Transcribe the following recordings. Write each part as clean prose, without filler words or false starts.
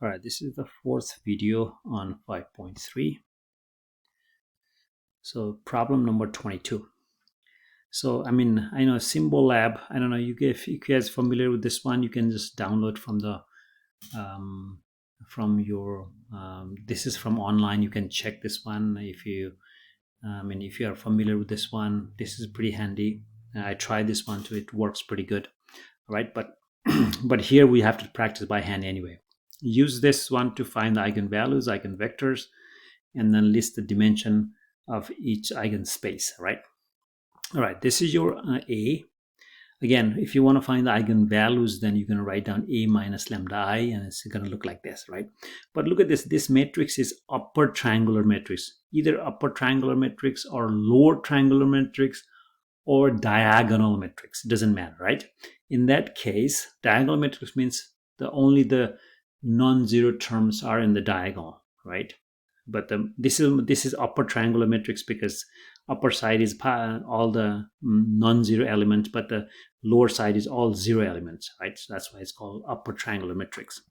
All right, this is the fourth video on 5.3. So problem number 22. So, I know Symbol Lab, I don't know, if you guys are familiar with this one, you can just download from the, this is from online. You can check this one if you, if you are familiar with this one. This is pretty handy. I tried this one too. It works pretty good. All right, but but here we have to practice by hand anyway. Use this one to find the eigenvalues, eigenvectors, and then list the dimension of each eigenspace, right? All right, this is your A. Again, if you want to find the eigenvalues, then you're going to write down A minus lambda I, and it's going to look like this, right? But look at this. This matrix is upper triangular matrix, either upper triangular matrix or lower triangular matrix or diagonal matrix. It doesn't matter, right? In that case, diagonal matrix means only the non-zero terms are in the diagonal, right? But this is upper triangular matrix because upper side is all the non-zero elements, but the lower side is all zero elements, right? So that's why it's called upper triangular matrix.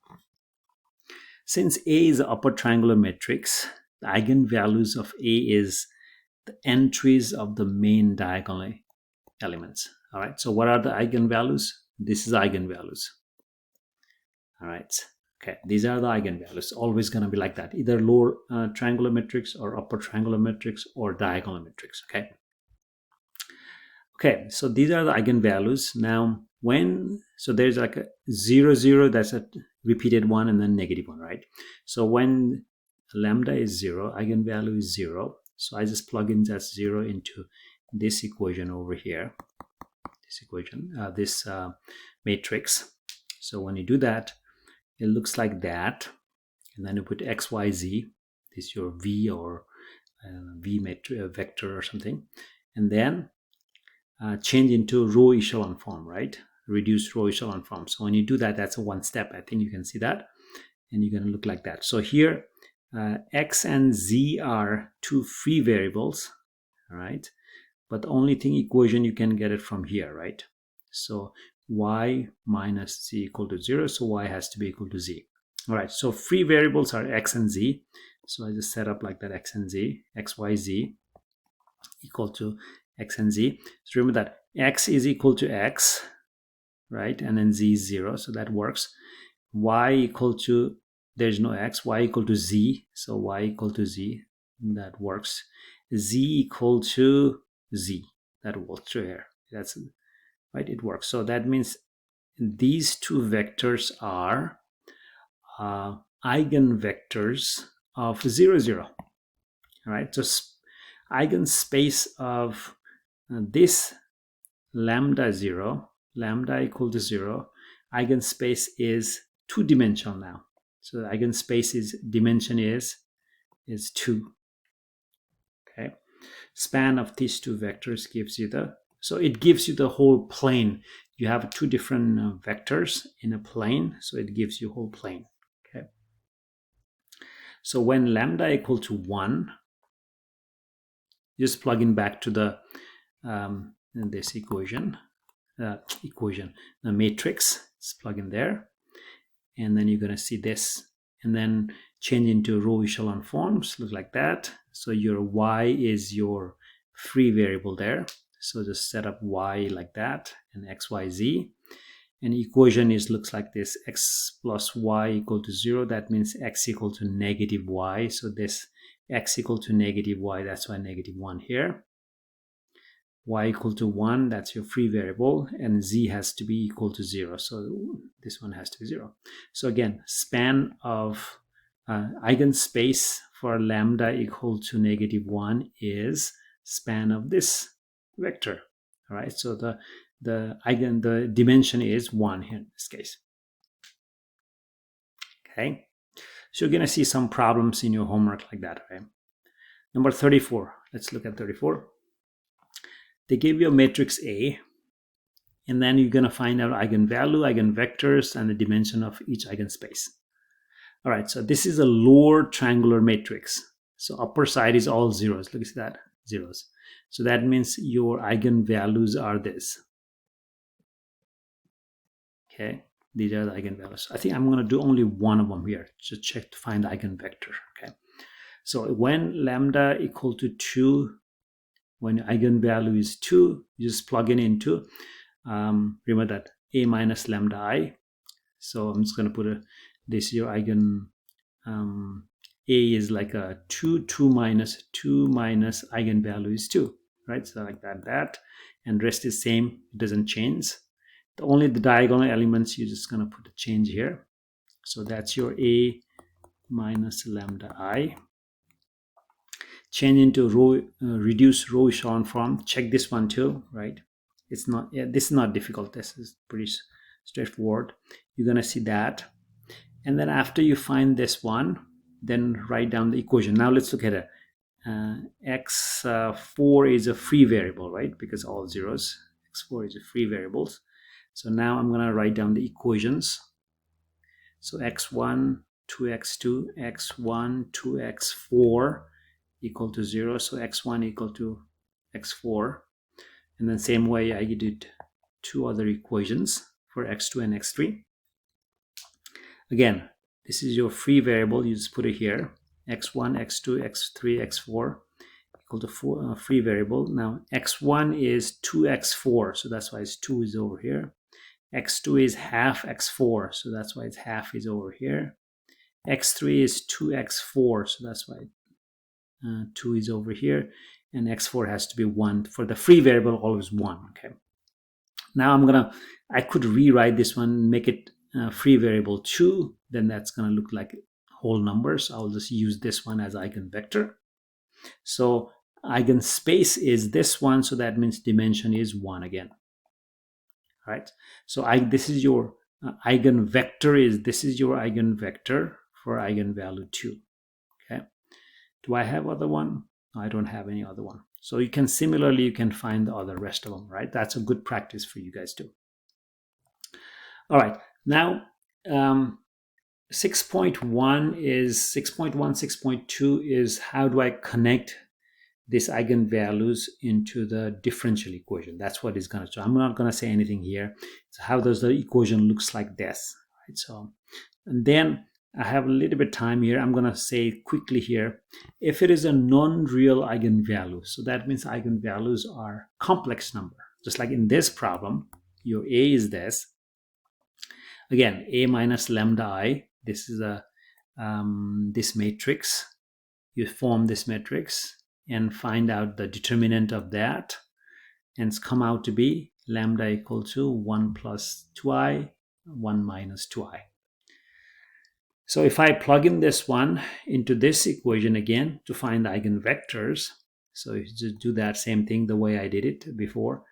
Since A is the upper triangular matrix, the eigenvalues of A is the entries of the main diagonal elements. All right, so what are the eigenvalues? This is eigenvalues. All right, okay, these are the eigenvalues. Always going to be like that, either lower triangular matrix or upper triangular matrix or diagonal matrix. Okay, so these are the eigenvalues. Now so there's like a 0 0, that's a repeated one, and then negative one, right? So when lambda is 0, eigenvalue is 0, so I just plug in that 0 into this equation over here, this matrix. So when you do that, it looks like that, and then you put x, y, z. This is your v or v vector or something, and then change into row echelon form, right? Reduced row echelon form. So when you do that, that's a one step. I think you can see that, and you're going to look like that. So here, x and z are two free variables, all right? But the only thing equation you can get it from here, right? So y minus z equal to 0, so y has to be equal to z. All right, so free variables are x and z. So I just set up like that, x and z, x, y, z equal to x and z. So remember that x is equal to x, right? And then z is 0, so that works. Y equal to, there's no x, y equal to z, so y equal to z, that works. Z equal to z, that works here. That's right, it works. So that means these two vectors are eigenvectors of 0 0. All right, so eigenspace of this lambda 0, lambda equal to 0, eigenspace is two-dimensional now. So the eigenspace dimension is 2. Okay, span of these two vectors gives you so it gives you the whole plane. You have two different vectors in a plane, so it gives you whole plane. Okay, so when lambda equal to 1, just plug in back to the this equation, the matrix. Just plug in there, and then you're going to see this, and then change into row echelon forms, look like that. So your y is your free variable there, so just set up y like that, and x, y, z, and equation looks like this: x plus y equal to 0, that means x equal to negative y, so this x equal to negative y, that's why negative 1 here. Y equal to 1, that's your free variable, and z has to be equal to 0, so this one has to be 0. So again, span of eigenspace for lambda equal to negative 1 is span of this vector. All right, so the dimension is 1 here in this case. Okay, so you're going to see some problems in your homework like that. Okay, number 34. Let's look at 34. They give you a matrix A, and then you're going to find out eigenvalue, eigenvectors, and the dimension of each eigenspace. All right, so this is a lower triangular matrix. So upper side is all zeros. Look at that, zeros. So that means your eigenvalues are this. Okay, These are the eigenvalues. I think I'm going to do only one of them here to check to find the eigenvector. Okay, so when lambda equal to 2, when eigenvalue is 2, you just plug in into remember that a minus lambda I. So I'm just going to put this is your eigen a is like a 2 minus eigenvalue is 2, right? So like that, and rest is same, it doesn't change. Only the diagonal elements you're just going to put a change here. So that's your a minus lambda I. Change into row, reduce row echelon form. Check this one too, right? It's not, yeah, this is not difficult. This is pretty straightforward. You're going to see that. And then after you find this one, then write down the equation. Now let's look at it. X4 is a free variable, right? Because all zeros. X4 is a free variables. So now I'm going to write down the equations. So x1, 2x2, x1, 2x4 equal to 0. So x1 equal to x4. And then same way I did two other equations for x2 and x3. Again, this is your free variable. You just put it here. x1, x2, x3, x4 equal to free variable. Now x1 is 2x4. So that's why it's 2 is over here. x2 is half x4, so that's why it's half is over here. x3 is 2x4, so that's why 2 is over here, and x4 has to be 1. For the free variable, always 1. Okay. Now I could rewrite this one, make it free variable 2, then that's gonna look like whole numbers. I'll just use this one as eigenvector. So eigenspace is this one, so that means dimension is 1 again. Right, so this is your eigenvector. This is your eigenvector for eigenvalue 2. Okay, do I have other one? No, I don't have any other one. So you can similarly, you can find the other rest of them, right? That's a good practice for you guys too. All right, now 6.1 is 6.2 is how do I connect these eigenvalues into the differential equation. That's what it's going to show. I'm not going to say anything here. So how does the equation looks like this, right? So, and then I have a little bit of time here. I'm going to say quickly here, if it is a non-real eigenvalue, so that means eigenvalues are complex number. Just like in this problem, your A is this. Again, A minus lambda I. This is a this matrix. You form this matrix and find out the determinant of that, and it's come out to be lambda equal to 1 plus 2i, 1 minus 2i. So if I plug in this one into this equation again to find the eigenvectors, so you just do that same thing the way I did it before.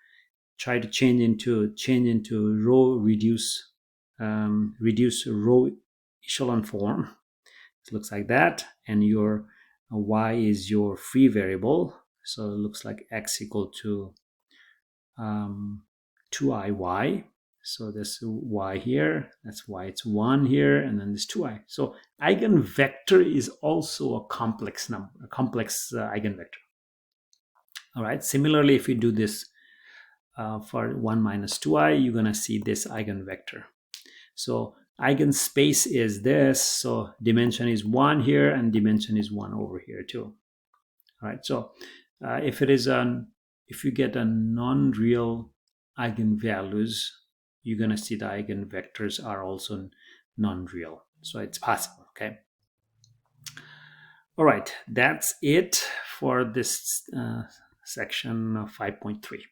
Try to change into row reduce row echelon form. It looks like that, and your y is your free variable, so it looks like x equal to 2iy. So this y here, that's why it's 1 here, and then this 2i. So eigenvector is also a complex number, a complex eigenvector. All right, similarly, if you do this for 1 minus 2i, you're going to see this eigenvector. So eigenspace is this, so dimension is 1 here and dimension is 1 over here too. All right, so if you get a non-real eigenvalues, you're going to see the eigenvectors are also non-real. So it's possible, okay? All right, that's it for this section of 5.3.